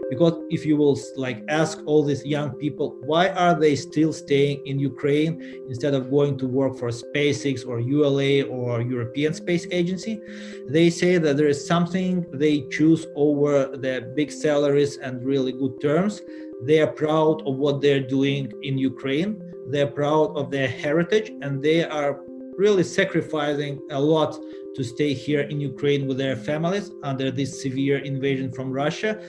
Because if you will ask all these young people, why are they still staying in Ukraine instead of going to work for SpaceX or ULA or European Space Agency, they say that there is something they choose over the big salaries and really good terms. They are proud of what they're doing in Ukraine. They're proud of their heritage, and they are really sacrificing a lot to stay here in Ukraine with their families under this severe invasion from Russia.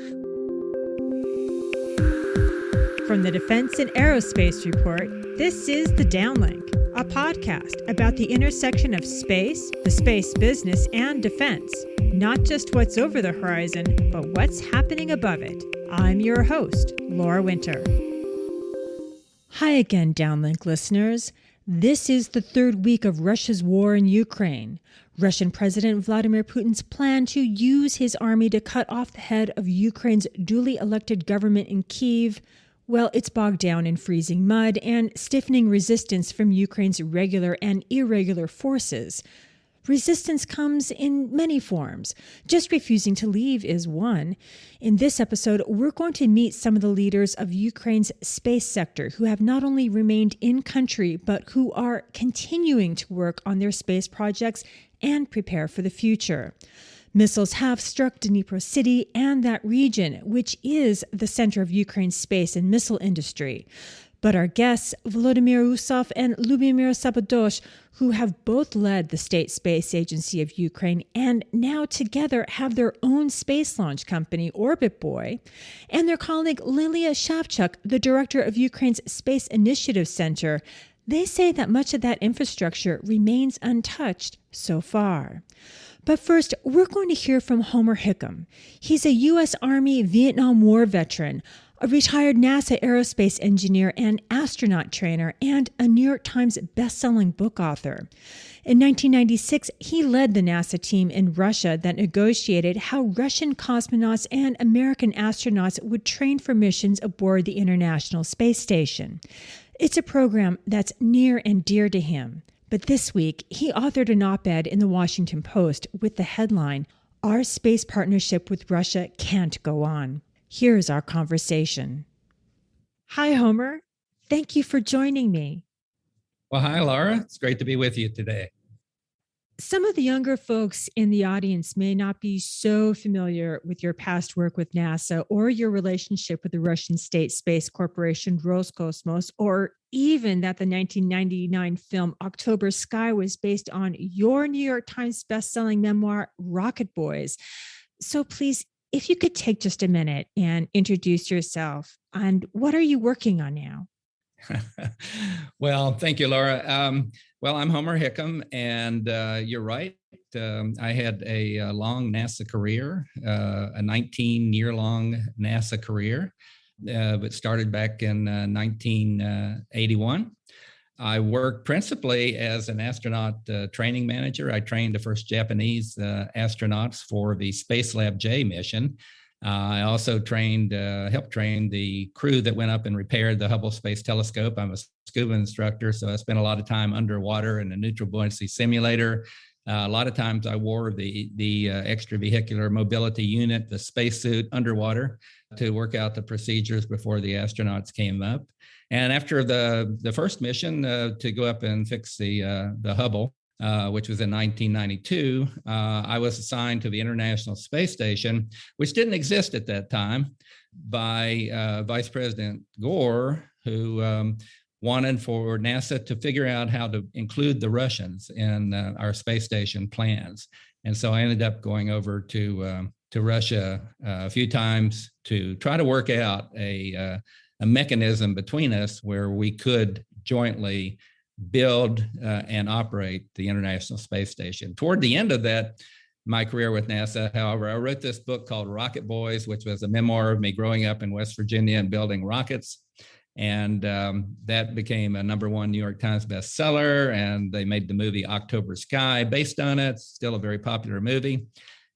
From the Defense and Aerospace Report, this is The Downlink, a podcast about the intersection of space, the space business, and defense. Not just what's over the horizon, but what's happening above it. I'm your host, Laura Winter. Hi again, Downlink listeners. This is the third week of Russia's war in Ukraine. Russian President Volodymyr Putin's plan to use his army to cut off the head of Ukraine's duly elected government in Kyiv, well, it's bogged down in freezing mud and stiffening resistance from Ukraine's regular and irregular forces. Resistance comes in many forms. Just refusing to leave is one. In this episode, we're going to meet some of the leaders of Ukraine's space sector who have not only remained in country, but who are continuing to work on their space projects and prepare for the future. Missiles have struck Dnipro City and that region, which is the center of Ukraine's space and missile industry. But our guests, Volodymyr Usov and Lyubomyr Sabadosh, who have both led the State Space Agency of Ukraine and now together have their own space launch company, Orbit Boy, and their colleague Liliya Shevchuk, the director of Ukraine's Space Initiative Center, they say that much of that infrastructure remains untouched so far. But first, we're going to hear from Homer Hickam. He's a U.S. Army Vietnam War veteran, a retired NASA aerospace engineer and astronaut trainer, and a New York Times best-selling book author. In 1996, he led the NASA team in Russia that negotiated how Russian cosmonauts and American astronauts would train for missions aboard the International Space Station. It's a program that's near and dear to him. But this week, he authored an op-ed in the Washington Post with the headline, "Our Space Partnership with Russia Can't Go On." Here's our conversation. Hi, Homer. Thank you for joining me. Well, hi, Laura. It's great to be with you today. Some of the younger folks in the audience may not be so familiar with your past work with NASA or your relationship with the Russian state space corporation Roscosmos, or even that the 1999 film October Sky was based on your New York Times bestselling memoir, Rocket Boys. So please, if you could take just a minute and introduce yourself, and what are you working on now? Well, thank you, Laura. Well, I'm Homer Hickam, and you're right. I had a long NASA career, a 19-year-long NASA career, but started back in 1981. I worked principally as an astronaut training manager. I trained the first Japanese astronauts for the Spacelab J mission. I also helped train the crew that went up and repaired the Hubble Space Telescope. I'm a scuba instructor, so I spent a lot of time underwater in a neutral buoyancy simulator. A lot of times I wore the extravehicular mobility unit, the spacesuit underwater, to work out the procedures before the astronauts came up. And after the first mission to go up and fix the Hubble, which was in 1992, I was assigned to the International Space Station, which didn't exist at that time, by Vice President Gore, who wanted for NASA to figure out how to include the Russians in our space station plans. And so I ended up going over to Russia a few times to try to work out a mechanism between us where we could jointly build and operate the International Space Station. Toward the end of my career with NASA, however, I wrote this book called Rocket Boys, which was a memoir of me growing up in West Virginia and building rockets. And that became a #1 New York Times bestseller, and they made the movie October Sky based on it. Still a very popular movie.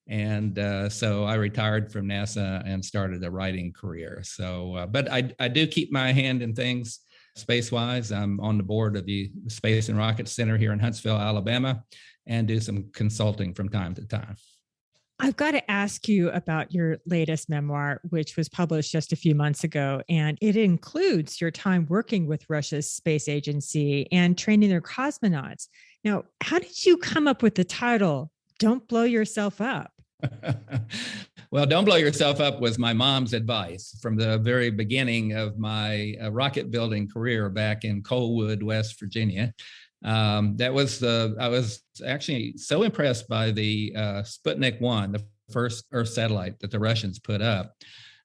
And so I retired from NASA and started a writing career. So, but I do keep my hand in things space-wise. I'm on the board of the Space and Rocket Center here in Huntsville, Alabama, and do some consulting from time to time. I've got to ask you about your latest memoir, which was published just a few months ago, and it includes your time working with Russia's space agency and training their cosmonauts. Now, how did you come up with the title, Don't Blow Yourself Up? Well, don't blow yourself up was my mom's advice from the very beginning of my rocket building career back in Coalwood, West Virginia. I was actually so impressed by the Sputnik 1, the first Earth satellite that the Russians put up,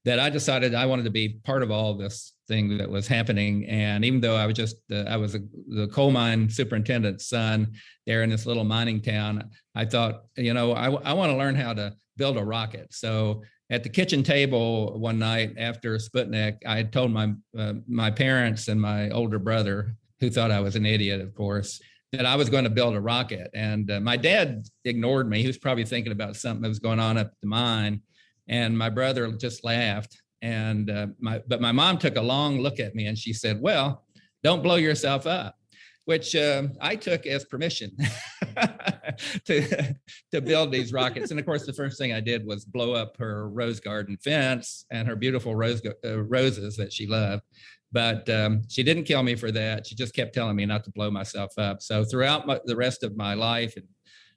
that I decided I wanted to be part of all this thing that was happening. And even though I was the coal mine superintendent's son there in this little mining town, I thought, I want to learn how to build a rocket. So at the kitchen table one night after Sputnik, I had told my parents and my older brother, who thought I was an idiot, of course, that I was going to build a rocket. And my dad ignored me. He was probably thinking about something that was going on up at the mine. And my brother just laughed. And but my mom took a long look at me and she said, well, don't blow yourself up, which I took as permission to build these rockets. And of course, the first thing I did was blow up her rose garden fence and her beautiful roses that she loved. But she didn't kill me for that. She just kept telling me not to blow myself up. So throughout the rest of my life,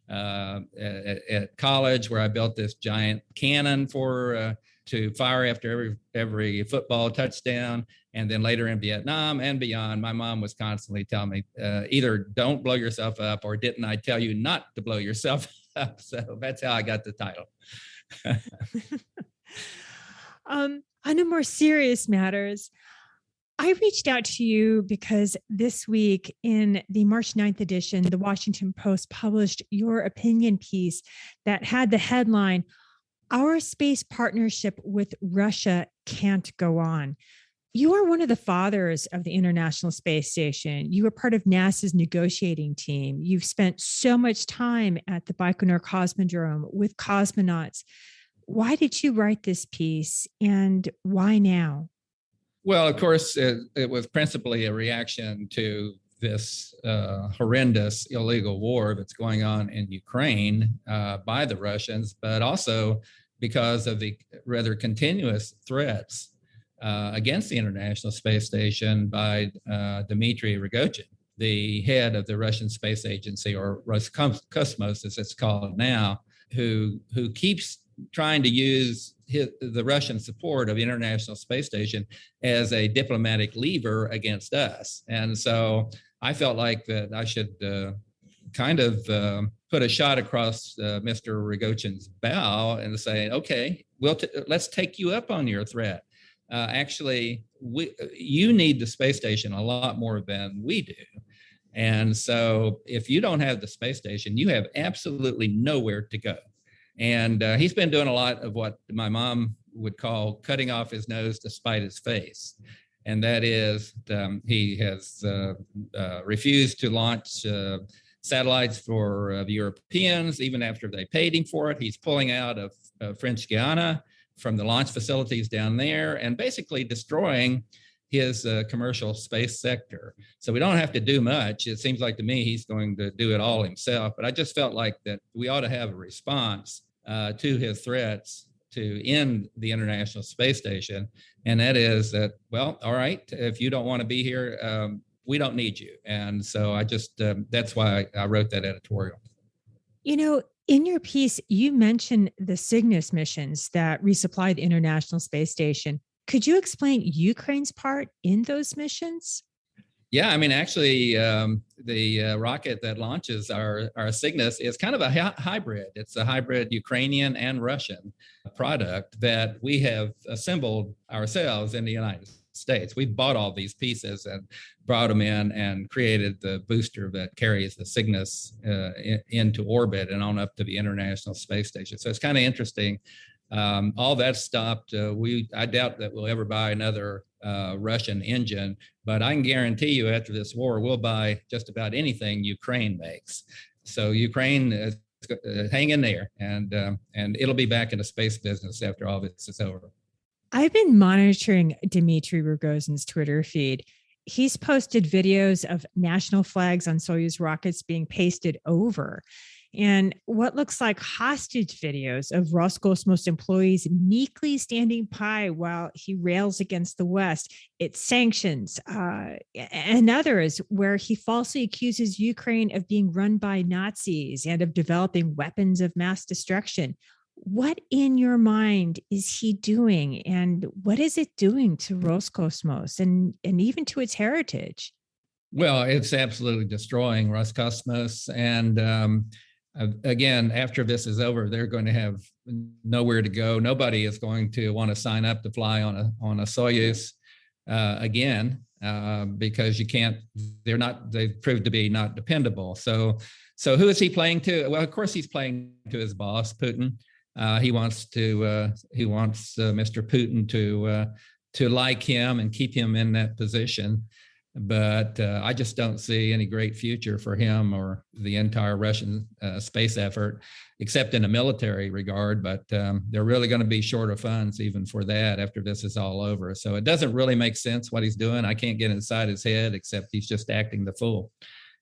at college, where I built this giant cannon to fire after every football touchdown, and then later in Vietnam and beyond, my mom was constantly telling me, either don't blow yourself up, or didn't I tell you not to blow yourself up? So that's how I got the title. On a more serious matters, I reached out to you because this week in the March 9th edition, the Washington Post published your opinion piece that had the headline, Our Space Partnership with Russia Can't Go On. You are one of the fathers of the International Space Station. You were part of NASA's negotiating team. You've spent so much time at the Baikonur Cosmodrome with cosmonauts. Why did you write this piece, and why now? Well, of course, it was principally a reaction to this horrendous illegal war that's going on in Ukraine by the Russians, but also because of the rather continuous threats against the International Space Station by Dmitry Rogozhin, the head of the Russian Space Agency, or Roscosmos as it's called now, who keeps trying to use the Russian support of the International Space Station as a diplomatic lever against us. And so I felt like that I should put a shot across Mr. Rogozhin's bow and say, okay, let's take you up on your threat. Actually, you need the space station a lot more than we do. And so if you don't have the space station, you have absolutely nowhere to go. And he's been doing a lot of what my mom would call cutting off his nose to spite his face. And that is, he has refused to launch satellites for the Europeans, even after they paid him for it. He's pulling out of French Guiana from the launch facilities down there and basically destroying his commercial space sector. So we don't have to do much. It seems like to me he's going to do it all himself. But I just felt like that we ought to have a response to his threats to end the International Space Station. And that is that, well, all right, if you don't want to be here, we don't need you. And so I just, that's why I wrote that editorial. You know, in your piece, you mentioned the Cygnus missions that resupplied the International Space Station. Could you explain Ukraine's part in those missions? Yeah, I mean, actually, the rocket that launches our Cygnus is kind of a hybrid. It's a hybrid Ukrainian and Russian product that we have assembled ourselves in the United States. We bought all these pieces and brought them in and created the booster that carries the Cygnus into orbit and on up to the International Space Station. So it's kind of interesting. All that stopped. I doubt that we'll ever buy another Russian engine, but I can guarantee you after this war, we'll buy just about anything Ukraine makes. So Ukraine is hang in there, and it'll be back in the space business after all this is over. I've been monitoring Dmitry Rogozhin's Twitter feed. He's posted videos of national flags on Soyuz rockets being pasted over. and what looks like hostage videos of Roscosmos employees meekly standing by while he rails against the West, its sanctions, and others where he falsely accuses Ukraine of being run by Nazis and of developing weapons of mass destruction. What in your mind is he doing, and what is it doing to Roscosmos and even to its heritage? Well, it's absolutely destroying Roscosmos. And again, after this is over, they're going to have nowhere to go. Nobody is going to want to sign up to fly on a Soyuz again because you can't. They've proved to be not dependable. So who is he playing to? Well, of course, he's playing to his boss, Putin. He wants Mr. Putin to like him and keep him in that position. But I just don't see any great future for him or the entire Russian space effort, except in a military regard. But they're really going to be short of funds even for that after this is all over. So it doesn't really make sense what he's doing. I can't get inside his head, except he's just acting the fool.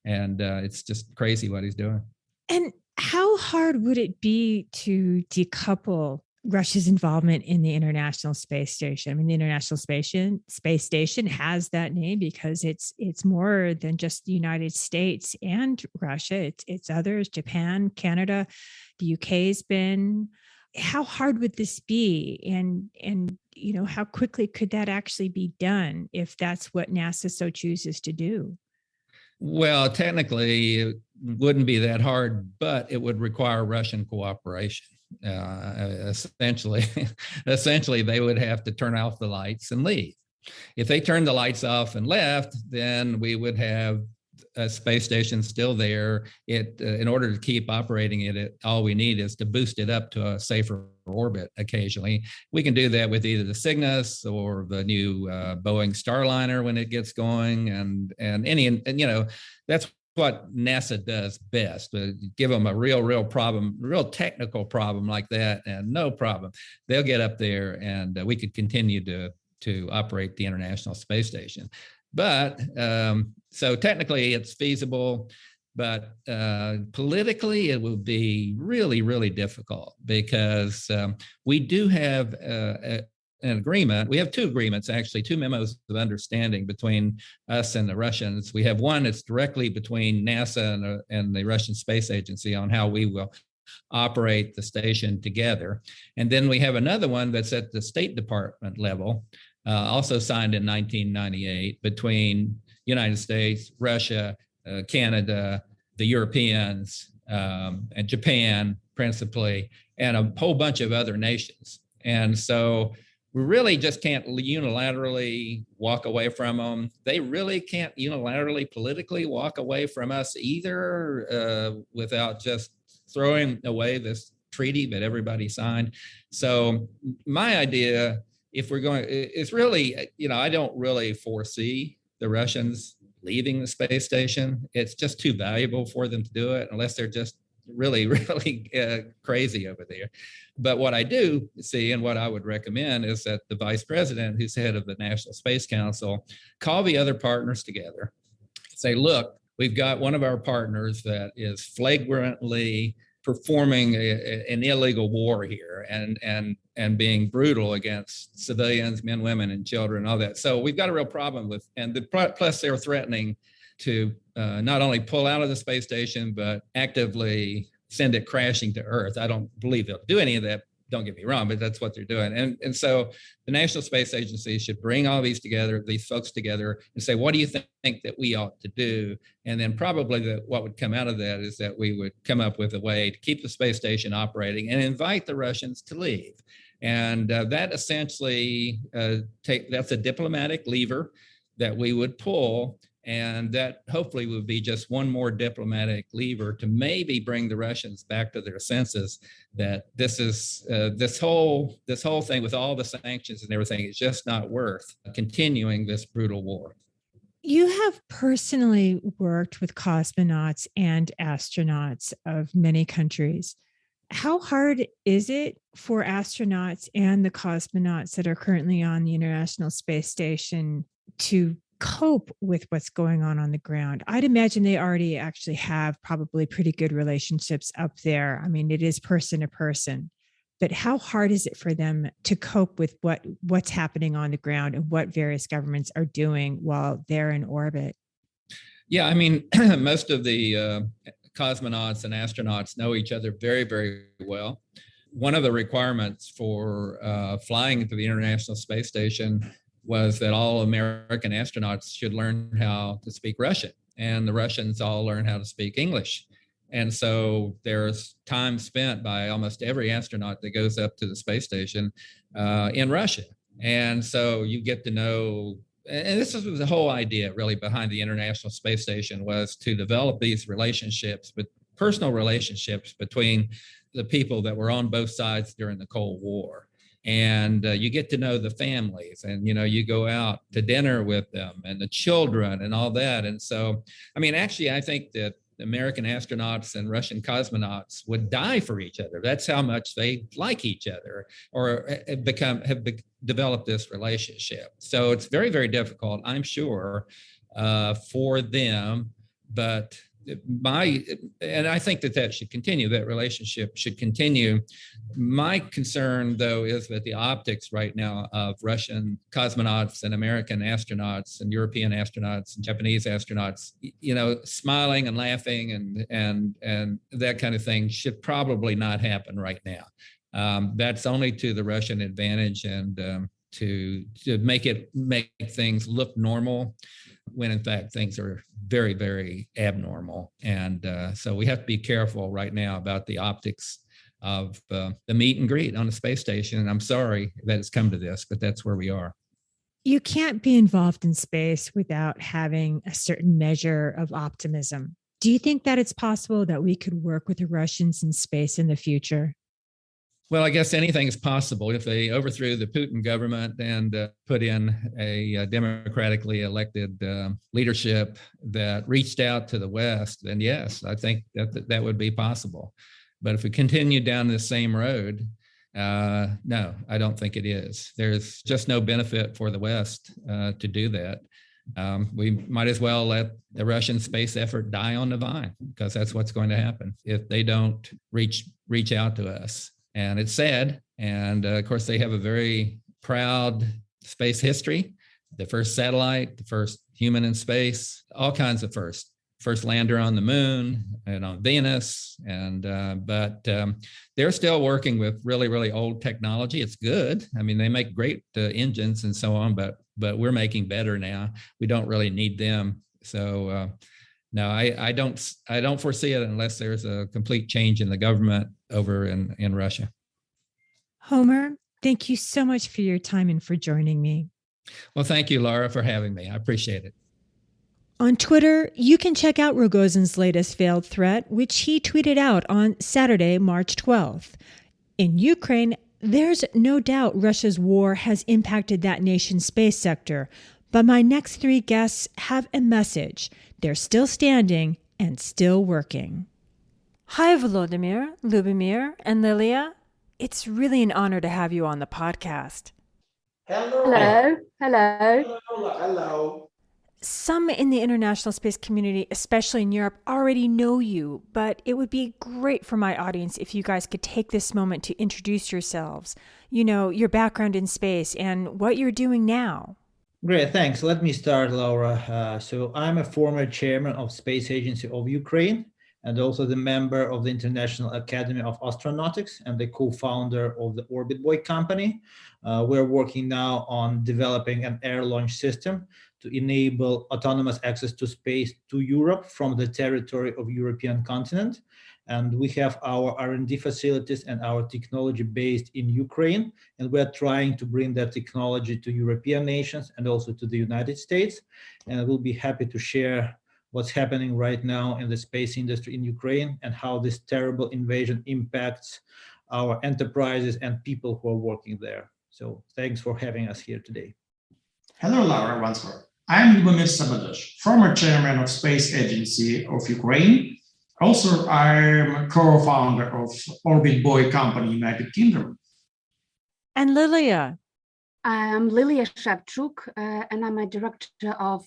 And it's just crazy what he's doing. And how hard would it be to decouple Russia's involvement in the International Space Station? I mean, the International Space Station has that name because it's more than just the United States and Russia. It's others, Japan, Canada, the UK's been. How hard would this be? And how quickly could that actually be done if that's what NASA so chooses to do? Well, technically, it wouldn't be that hard, but it would require Russian cooperation. Essentially, they would have to turn off the lights and leave. If they turned the lights off and left, then we would have a space station still there. In order to keep operating it, all we need is to boost it up to a safer orbit occasionally. We can do that with either the Cygnus or the new Boeing Starliner when it gets going, and that's what NASA does best. Give them a real problem, real technical problem like that, and no problem. They'll get up there, and we could continue to operate the International Space Station. But so technically it's feasible, but politically it would be really, really difficult because we do have an agreement. We have two agreements, actually, two memos of understanding between us and the Russians. We have one that's directly between NASA and the Russian Space Agency on how we will operate the station together. And then we have another one that's at the State Department level, also signed in 1998 between United States, Russia, Canada, the Europeans, and Japan principally, and a whole bunch of other nations. And so we really just can't unilaterally walk away from them. They really can't unilaterally politically walk away from us either without just throwing away this treaty that everybody signed. So my idea, if we're going, it's really, I don't really foresee the Russians leaving the space station. It's just too valuable for them to do it unless they're just really, really crazy over there. But what I do see and what I would recommend is that the vice president, who's head of the National Space Council, call the other partners together, say, look, we've got one of our partners that is flagrantly performing an illegal war here and being brutal against civilians, men, women, and children, all that. So we've got a real problem with, plus they're threatening to not only pull out of the space station, but actively send it crashing to Earth. I don't believe they'll do any of that. Don't get me wrong, but that's what they're doing. And so the National Space Agency should bring all these folks together and say, what do you think that we ought to do? And then probably what would come out of that is that we would come up with a way to keep the space station operating and invite the Russians to leave. And that essentially, that's a diplomatic lever that we would pull. And that hopefully would be just one more diplomatic lever to maybe bring the Russians back to their senses that this whole thing with all the sanctions and everything is just not worth continuing this brutal war. You have personally worked with cosmonauts and astronauts of many countries. How hard is it for astronauts and the cosmonauts that are currently on the International Space Station to cope with what's going on the ground? I'd imagine they already actually have probably pretty good relationships up there. I mean, it is person to person. But how hard is it for them to cope with what's happening on the ground and what various governments are doing while they're in orbit? Yeah, I mean, most of the cosmonauts and astronauts know each other very, very well. One of the requirements for flying to the International Space Station was that all American astronauts should learn how to speak Russian, and the Russians all learn how to speak English. And so there's time spent by almost every astronaut that goes up to the space station in Russia. And so you get to know, and this was the whole idea really behind the International Space Station, was to develop these relationships, but personal relationships between the people that were on both sides during the Cold War. And you get to know the families, and you go out to dinner with them and the children and all that. And so, I mean, actually, I think that American astronauts and Russian cosmonauts would die for each other. That's how much they like each other, or have developed this relationship. So it's very, very difficult, I'm sure, for them. But and I think that should continue. That relationship should continue. My concern, though, is that the optics right now of Russian cosmonauts and American astronauts and European astronauts and Japanese astronauts, smiling and laughing and that kind of thing should probably not happen right now. That's only to the Russian advantage, and to make things look normal, when in fact things are very, very abnormal. And so we have to be careful right now about the optics of the meet and greet on the space station. And I'm sorry that it's come to this, but that's where we are. You can't be involved in space without having a certain measure of optimism. Do you think that it's possible that we could work with the Russians in space in the future? Well, I guess anything is possible. If they overthrew the Putin government and put in a democratically elected leadership that reached out to the West, then yes, I think that would be possible. But if we continue down this same road, no, I don't think it is. There's just no benefit for the West to do that. We might as well let the Russian space effort die on the vine, because that's what's going to happen if they don't reach out to us. And it's sad. And of course, they have a very proud space history. The first satellite, the first human in space, all kinds of firsts. First lander on the moon and on Venus. But they're still working with really, really old technology. It's good. I mean, they make great engines and so on, but we're making better now. We don't really need them. So no, I don't foresee it unless there's a complete change in the government over in Russia. Homer, thank you so much for your time and for joining me. Well, thank you, Laura, for having me. I appreciate it. On Twitter, you can check out Rogozin's latest veiled threat, which he tweeted out on Saturday, March 12th. In Ukraine, there's no doubt Russia's war has impacted that nation's space sector, but my next three guests have a message. They're still standing and still working. Hi, Volodymyr, Lyubomyr, and Liliya. It's really an honor to have you on the podcast. Hello. Some in the international space community, especially in Europe, already know you, but it would be great for my audience if you guys could take this moment to introduce yourselves, your background in space and what you're doing now. Great, thanks. Let me start, Laura. So I'm a former chairman of Space Agency of Ukraine, and also the member of the International Academy of Astronautics and the co-founder of the Orbit Boy company. We're working now on developing an air launch system to enable autonomous access to space to Europe from the territory of European continent. And we have our R&D facilities and our technology based in Ukraine. And we're trying to bring that technology to European nations and also to the United States. And we'll be happy to share what's happening right now in the space industry in Ukraine and how this terrible invasion impacts our enterprises and people who are working there. So thanks for having us here today. Hello, Laura, once more. I'm Lyubomyr Sabadosh, former chairman of Space Agency of Ukraine. Also, I'm co-founder of Orbit Boy company, United Kingdom. And Liliya. I'm Liliya Shevchuk, and I'm a director of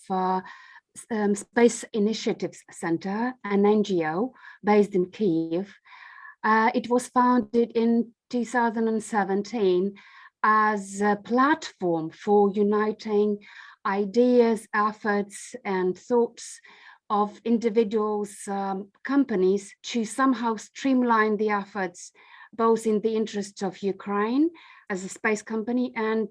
Space Initiatives Center, an NGO based in Kiev. It was founded in 2017 as a platform for uniting ideas, efforts, and thoughts of individuals, companies to somehow streamline the efforts, both in the interests of Ukraine as a space company and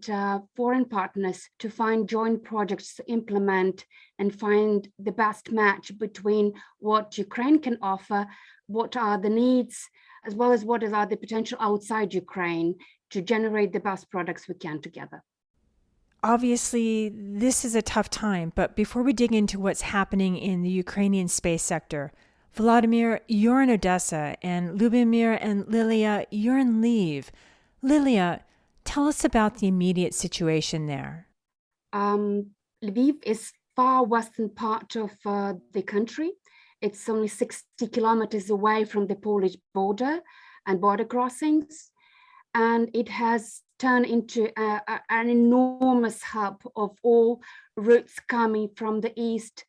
foreign partners to find joint projects to implement and find the best match between what Ukraine can offer, what are the needs, as well as what are the potential outside Ukraine to generate the best products we can together. Obviously, this is a tough time, but before we dig into what's happening in the Ukrainian space sector, Volodymyr, you're in Odessa, and Lyubomyr and Liliya, you're in Lviv. Liliya, tell us about the immediate situation there. Lviv is far western part of the country. It's only 60 kilometers away from the Polish border and border crossings, and it has turned into an enormous hub of all routes coming from the east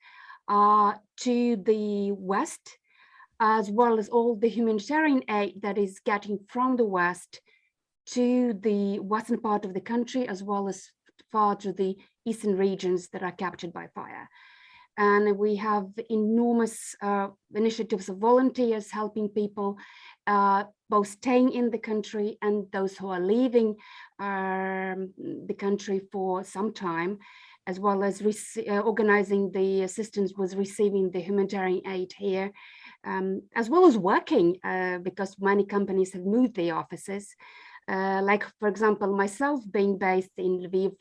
to the west, as well as all the humanitarian aid that is getting from the west to the western part of the country, as well as far to the eastern regions that are captured by fire. And we have enormous initiatives of volunteers helping people both staying in the country and those who are leaving the country for some time, as well as organizing the assistance with receiving the humanitarian aid here, as well as working because many companies have moved their offices. Like, for example, myself being based in Lviv,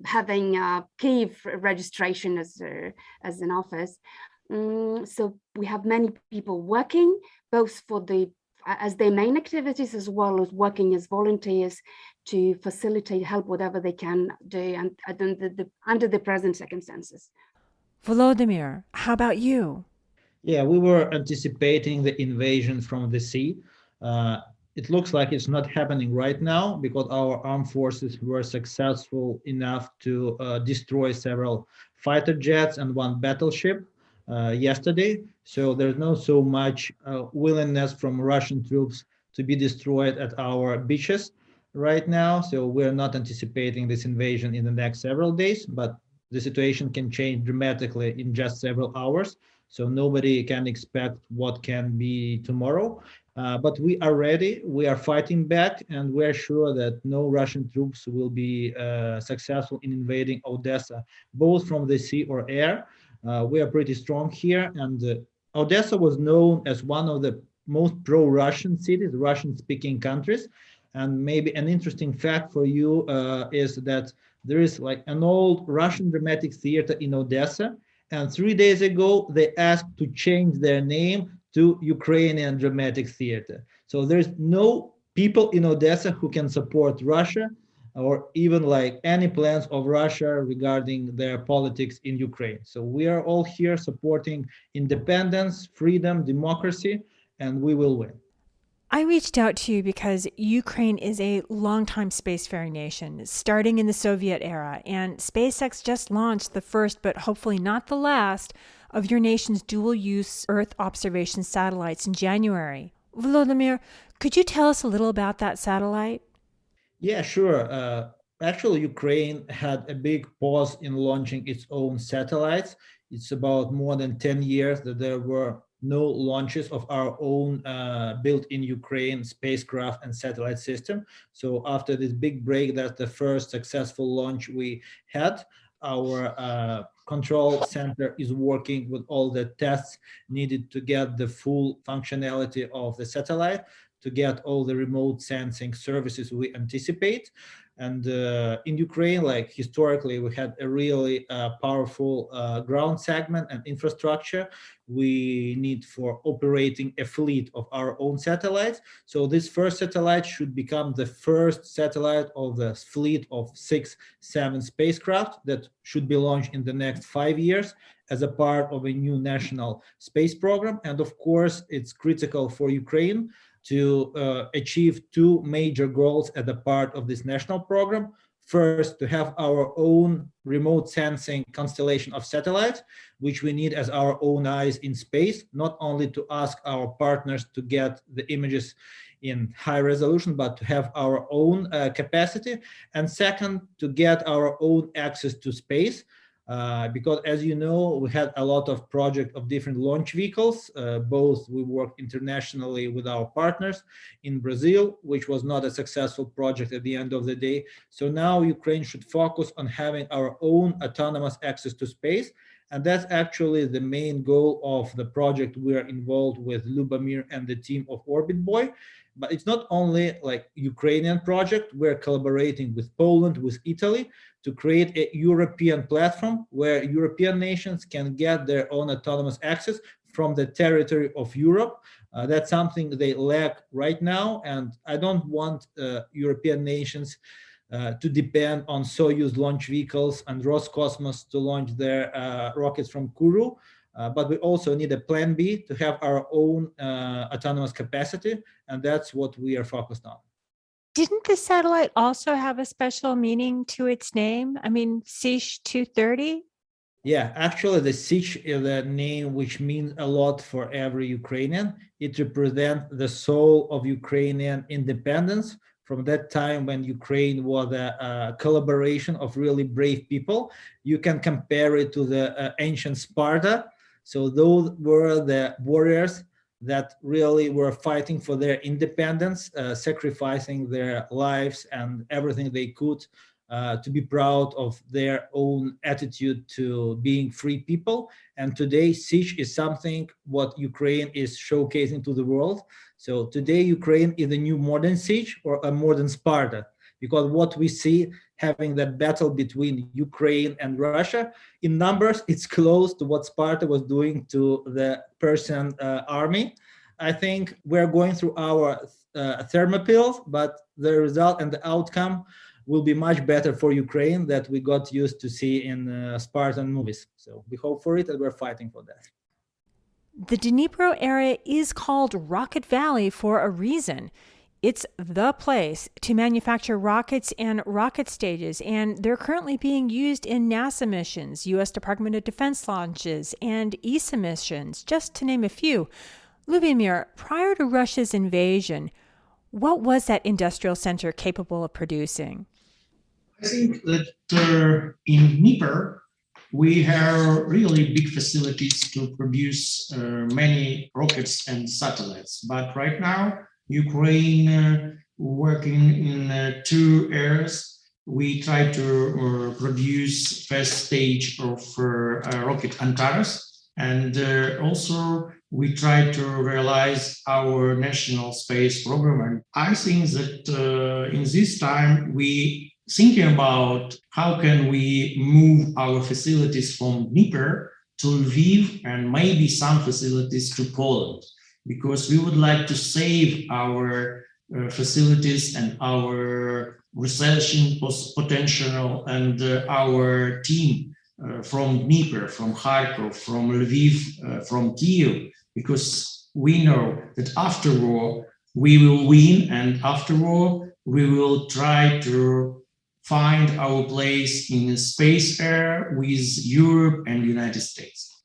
having Kyiv registration as an office. So we have many people working both for as their main activities, as well as working as volunteers to facilitate, help whatever they can do and under the present circumstances. Volodymyr, how about you? Yeah, we were anticipating the invasion from the sea. It looks like it's not happening right now because our armed forces were successful enough to destroy several fighter jets and one battleship yesterday. So there's not so much willingness from Russian troops to be destroyed at our beaches right now. So we're not anticipating this invasion in the next several days, but the situation can change dramatically in just several hours. So nobody can expect what can be tomorrow. But we are ready, we are fighting back, and we're sure that no Russian troops will be successful in invading Odessa, both from the sea or air. We are pretty strong here, and Odessa was known as one of the most pro-Russian cities, Russian-speaking countries. And maybe an interesting fact for you is that there is like an old Russian dramatic theater in Odessa, and 3 days ago, they asked to change their name to Ukrainian Dramatic Theater. So there's no people in Odessa who can support Russia or even like any plans of Russia regarding their politics in Ukraine. So we are all here supporting independence, freedom, democracy, and we will win. I reached out to you because Ukraine is a longtime spacefaring nation, starting in the Soviet era, and SpaceX just launched the first, but hopefully not the last, of your nation's dual-use Earth observation satellites in January. Volodymyr, could you tell us a little about that satellite? Yeah, sure. Actually, Ukraine had a big pause in launching its own satellites. It's about more than 10 years that there were no launches of our own built in Ukraine spacecraft and satellite system. So after this big break, that's the first successful launch we had. Our control center is working with all the tests needed to get the full functionality of the satellite, to get all the remote sensing services we anticipate. And in Ukraine, like historically, we had a really powerful ground segment and infrastructure we need for operating a fleet of our own satellites. So this first satellite should become the first satellite of the fleet of 6-7 spacecraft that should be launched in the next 5 years as a part of a new national space program. And of course, it's critical for Ukraine to achieve two major goals as a part of this national program. First, to have our own remote sensing constellation of satellites, which we need as our own eyes in space, not only to ask our partners to get the images in high resolution, but to have our own capacity. And second, to get our own access to space. Because as you know, we had a lot of projects of different launch vehicles. Both we worked internationally with our partners in Brazil, which was not a successful project at the end of the day. So now Ukraine should focus on having our own autonomous access to space. And that's actually the main goal of the project we're involved with Lyubomyr and the team of Orbit Boy. But it's not only like Ukrainian project, we're collaborating with Poland, with Italy, to create a European platform where European nations can get their own autonomous access from the territory of Europe. That's something they lack right now. And I don't want European nations to depend on Soyuz launch vehicles and Roscosmos to launch their rockets from Kourou. But we also need a plan B to have our own autonomous capacity. And that's what we are focused on. Didn't the satellite also have a special meaning to its name? I mean, Sich 230? Yeah, actually, the Sich is a name which means a lot for every Ukrainian. It represents the soul of Ukrainian independence from that time when Ukraine was a collaboration of really brave people. You can compare it to the ancient Sparta. So those were the warriors that really were fighting for their independence, sacrificing their lives and everything they could to be proud of their own attitude to being free people. And today, Sich is something what Ukraine is showcasing to the world. So today, Ukraine is a new modern Sich or a modern Sparta, because what we see having that battle between Ukraine and Russia, in numbers, it's close to what Sparta was doing to the Persian army. I think we're going through our Thermopyls, but the result and the outcome will be much better for Ukraine that we got used to see in Spartan movies. So we hope for it and we're fighting for that. The Dnipro area is called Rocket Valley for a reason. It's the place to manufacture rockets and rocket stages, and they're currently being used in NASA missions, U.S. Department of Defense launches, and ESA missions, just to name a few. Lyubomyr, prior to Russia's invasion, what was that industrial center capable of producing? I think that in Dnipro, we have really big facilities to produce many rockets and satellites. But right now, Ukraine working in two areas. We try to produce first stage of rocket Antares, and also we try to realize our national space program. And I think that in this time we thinking about how can we move our facilities from Dnipro to Lviv and maybe some facilities to Poland, because we would like to save our facilities and our research potential and our team from Dnipro, from Kharkov, from Lviv, from Kyiv, because we know that after war we will win, and after war we will try to find our place in the space era with Europe and United States.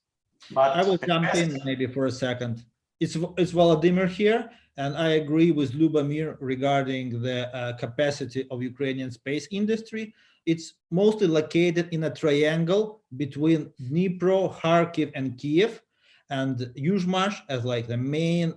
But I will jump in maybe for a second. It's Volodymyr here, and I agree with Lyubomyr regarding the capacity of Ukrainian space industry. It's mostly located in a triangle between Dnipro, Kharkiv, and Kiev, and Yuzhmash as like the main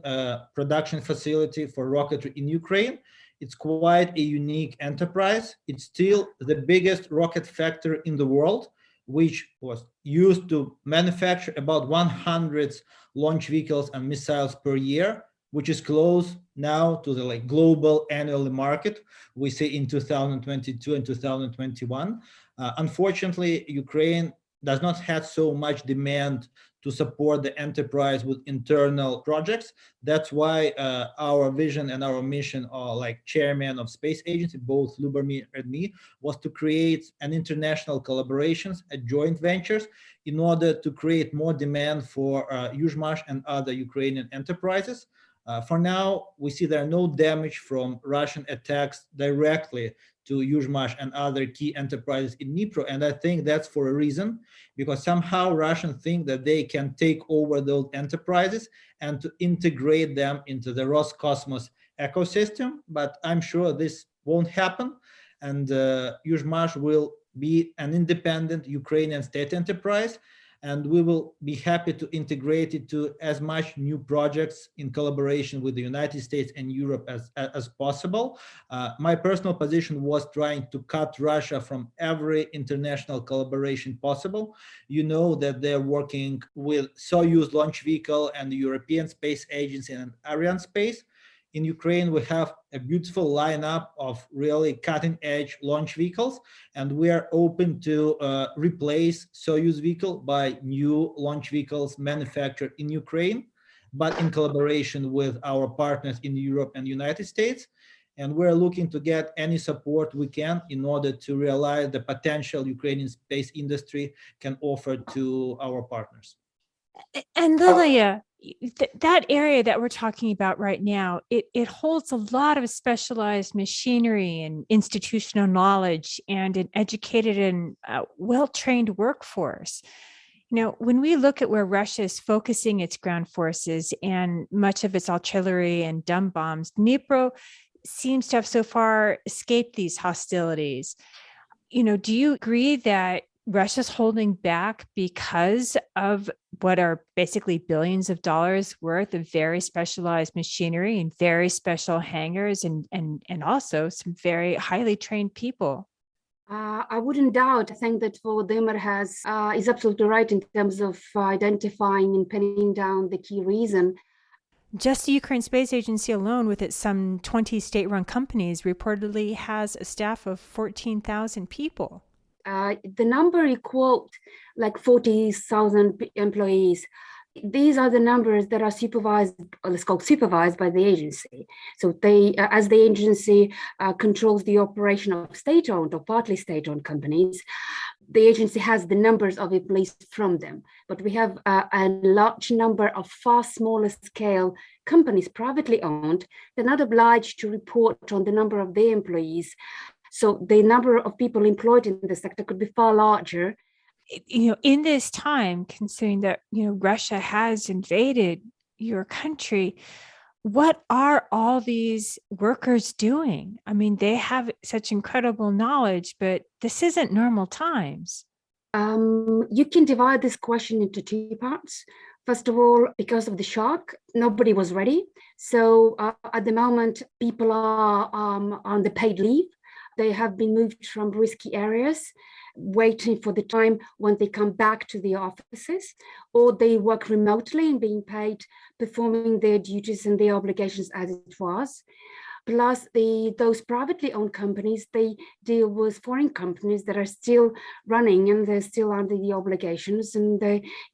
production facility for rocketry in Ukraine. It's quite a unique enterprise. It's still the biggest rocket factory in the world, which was used to manufacture about 100 launch vehicles and missiles per year, which is close now to the like global annual market we see in 2022 and 2021. Unfortunately, Ukraine does not have so much demand to support the enterprise with internal projects. That's why our vision and our mission, like chairman of space agency, both Lyubomyr and me, was to create an international collaborations and joint ventures in order to create more demand for Yuzhmash and other Ukrainian enterprises. For now, we see there are no damage from Russian attacks directly to Yuzhmash and other key enterprises in Dnipro. And I think that's for a reason, because somehow Russians think that they can take over those enterprises and to integrate them into the Roscosmos ecosystem. But I'm sure this won't happen. And Yuzhmash will be an independent Ukrainian state enterprise. And we will be happy to integrate it to as much new projects in collaboration with the United States and Europe as possible. My personal position was trying to cut Russia from every international collaboration possible. You know that they're working with Soyuz launch vehicle and the European Space Agency and Arianespace. In Ukraine, we have a beautiful lineup of really cutting-edge launch vehicles, and we are open to replace Soyuz vehicle by new launch vehicles manufactured in Ukraine, but in collaboration with our partners in Europe and United States. And we're looking to get any support we can in order to realize the potential Ukrainian space industry can offer to our partners. And Liliya, that area that we're talking about right now, it holds a lot of specialized machinery and institutional knowledge and an educated and well-trained workforce. You know, when we look at where Russia is focusing its ground forces and much of its artillery and dumb bombs, Dnipro seems to have so far escaped these hostilities. You know, do you agree that Russia's holding back because of what are basically billions of dollars worth of very specialized machinery and very special hangars and also some very highly trained people? I wouldn't doubt. I think that Volodymyr is absolutely right in terms of identifying and pinning down the key reason. Just the Ukraine Space Agency alone, with its some 20 state-run companies, reportedly has a staff of 14,000 people. The number you quote, like 40,000 employees, these are the numbers that are supervised, or let's call supervised by the agency. So they, as the agency controls the operation of state-owned or partly state-owned companies, the agency has the numbers of employees from them. But we have a large number of far smaller scale companies, privately owned, they're not obliged to report on the number of their employees. So the number of people employed in the sector could be far larger. You know, in this time, considering that, you know, Russia has invaded your country, what are all these workers doing? I mean, they have such incredible knowledge, but this isn't normal times. You can divide this question into two parts. First of all, because of the shock, nobody was ready. So at the moment, people are on the paid leave. They have been moved from risky areas, waiting for the time when they come back to the offices, or they work remotely and being paid, performing their duties and their obligations as it was. Plus, those privately owned companies, they deal with foreign companies that are still running and they're still under the obligations. And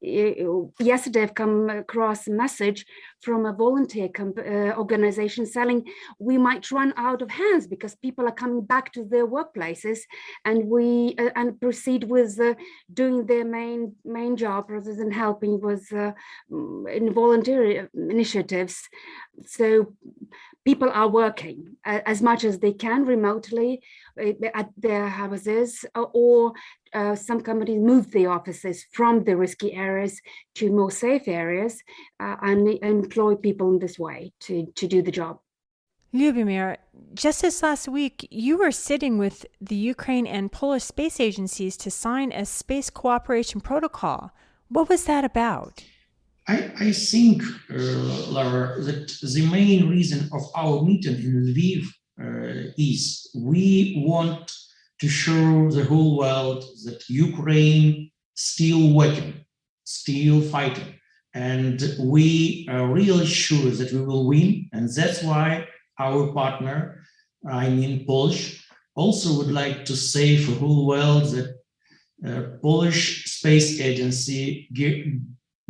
yesterday I've come across a message from a volunteer organization saying we might run out of hands because people are coming back to their workplaces, and we proceed with doing their main job rather than helping with in voluntary initiatives. So people are working as much as they can remotely at their houses, or some companies move the offices from the risky areas to more safe areas and employ people in this way to do the job. Lyubomyr, just this last week, you were sitting with the Ukraine and Polish space agencies to sign a space cooperation protocol. What was that about? I think, Laura, that the main reason of our meeting in Lviv is we want to show the whole world that Ukraine still working, still fighting. And we are really sure that we will win. And that's why our partner, I mean Polish, also would like to say for the whole world that Polish Space Agency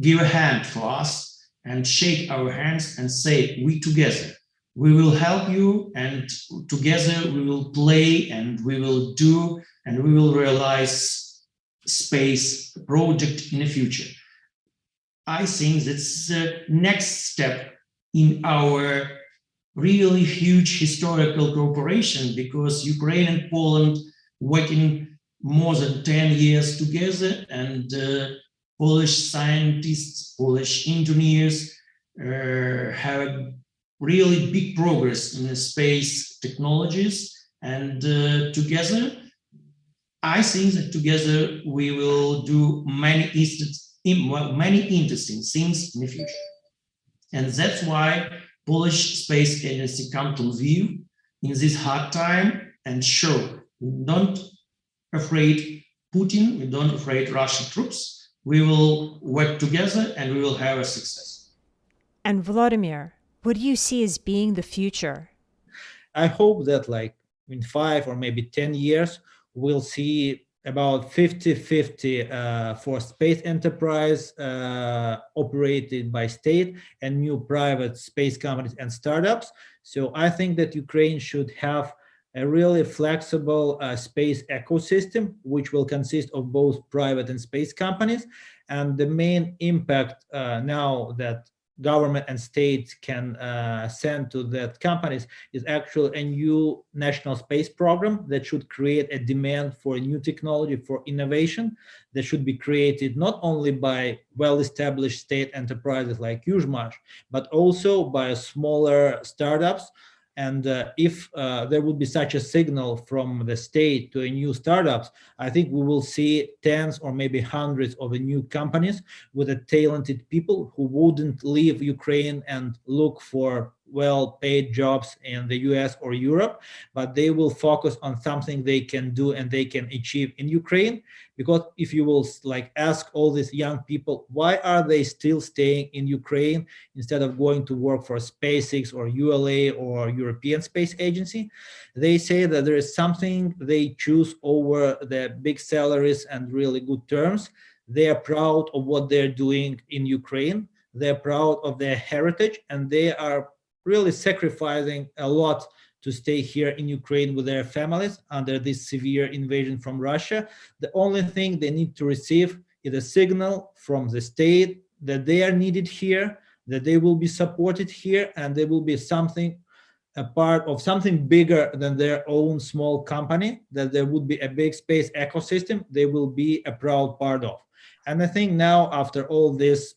give a hand for us and shake our hands and say, we together, we will help you, and together we will play and we will do and we will realize space project in the future. I think that's the next step in our really huge historical cooperation, because Ukraine and Poland working more than 10 years together, and Polish scientists, Polish engineers have really big progress in the space technologies. And together, I think that together we will do many interesting things in the future. And that's why Polish Space Agency come to Lviv in this hard time and show we don't afraid Putin, we don't afraid Russian troops. We will work together and we will have a success. And Volodymyr, what do you see as being the future? I hope that like in 5 or maybe 10 years, we'll see about 50-50 for space enterprise operated by state and new private space companies and startups. So I think that Ukraine should have a really flexible space ecosystem, which will consist of both private and space companies. And the main impact now that government and states can send to that companies is actually a new national space program that should create a demand for new technology, for innovation that should be created not only by well-established state enterprises like Yuzhmash, but also by smaller startups. And if there would be such a signal from the state to a new startups, I think we will see tens or maybe hundreds of new companies with talented people who wouldn't leave Ukraine and look for well-paid jobs in the US or Europe, but they will focus on something they can do and they can achieve in Ukraine. Because if you will like ask all these young people, why are they still staying in Ukraine instead of going to work for SpaceX or ULA or European Space Agency, they say that there is something they choose over the big salaries and really good terms. They are proud of what they're doing in Ukraine. They're proud of their heritage, and they are really sacrificing a lot to stay here in Ukraine with their families under this severe invasion from Russia. The only thing they need to receive is a signal from the state that they are needed here, that they will be supported here, and they will be a part of something bigger than their own small company, that there would be a big space ecosystem they will be a proud part of. And I think now, after all this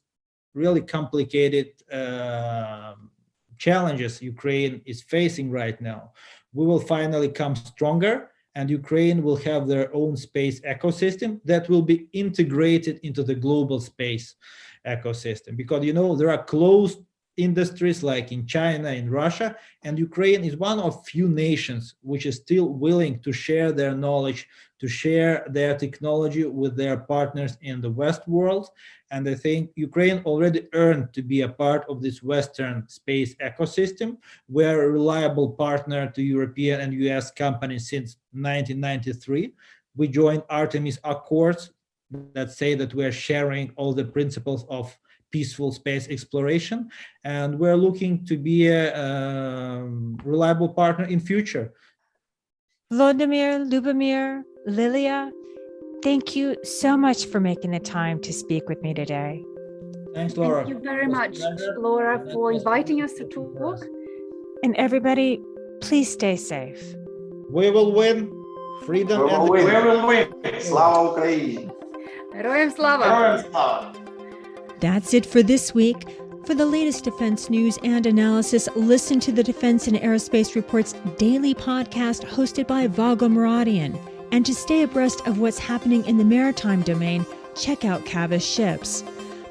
really complicated challenges Ukraine is facing right now, we will finally come stronger, and Ukraine will have their own space ecosystem that will be integrated into the global space ecosystem. Because, there are closed industries like in China, in Russia, and Ukraine is one of few nations which is still willing to share their knowledge, to share their technology with their partners in the West world. And I think Ukraine already earned to be a part of this Western space ecosystem. We're a reliable partner to European and US companies since 1993. We joined Artemis Accords that say that we're sharing all the principles of peaceful space exploration, and we're looking to be a reliable partner in future. Volodymyr, Lyubomyr, Liliya, thank you so much for making the time to speak with me today. Thanks, Laura. Thank you very much, Laura, for inviting us to talk. And everybody, please stay safe. We will win. Freedom We will win. Slava Ukraini. Героям слава! Героям слава. That's it for this week. For the latest defense news and analysis, listen to the Defense and Aerospace Report's daily podcast hosted by Vago Muradian. And to stay abreast of what's happening in the maritime domain, check out Cavas Ships.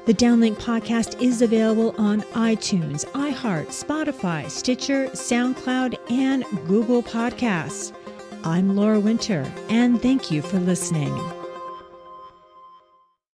The Downlink podcast is available on iTunes, iHeart, Spotify, Stitcher, SoundCloud, and Google Podcasts. I'm Laura Winter, and thank you for listening.